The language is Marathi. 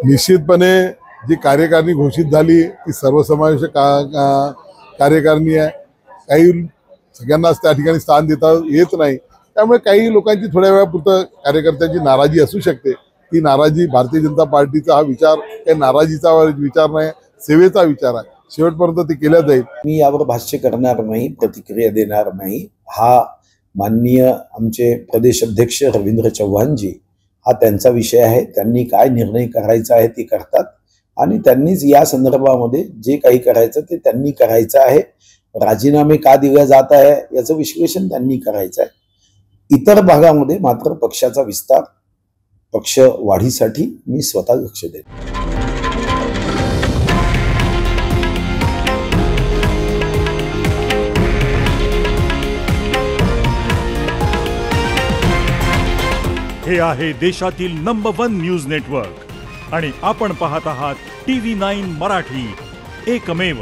निश्चितपणे जी कार्यकारिणी घोषित झाली ती सर्वसमावेशक कार्यकारिणी आहे। काही सगळ्यांनाच त्या ठिकाणी स्थान देता येत नाही, त्यामुळे काही लोकांची थोड्या वेळापुरतं कार्यकर्त्यांची नाराजी असू शकते। ती नाराजी भारतीय जनता पार्टीचा हा विचार काही नाराजीचा विचार नाही, सेवेचा विचार आहे। शेवटपर्यंत ते केल्या जाईल। मी यावर भाष्य करणार नाही, प्रतिक्रिया देणार नाही। हा माननीय आमचे प्रदेश अध्यक्ष रवींद्र चव्हाणजी हा त्यांचा विषय आहे। त्यांनी काय निर्णय करायचा आहे ते करतात आणि त्यांनीच या संदर्भामध्ये जे काही करायचं ते त्यांनी करायचं आहे। राजीनामे का दिले जात आहे याचं विश्लेषण त्यांनी करायचं आहे। इतर भागामध्ये मात्र पक्षाचा विस्तार, पक्ष वाढीसाठी मी स्वतः लक्ष देतो। हे आहे देशातील नंबर 1 न्यूज नेटवर्क आणि आपण पाहत आहात TV9 मराठी, एकमेव।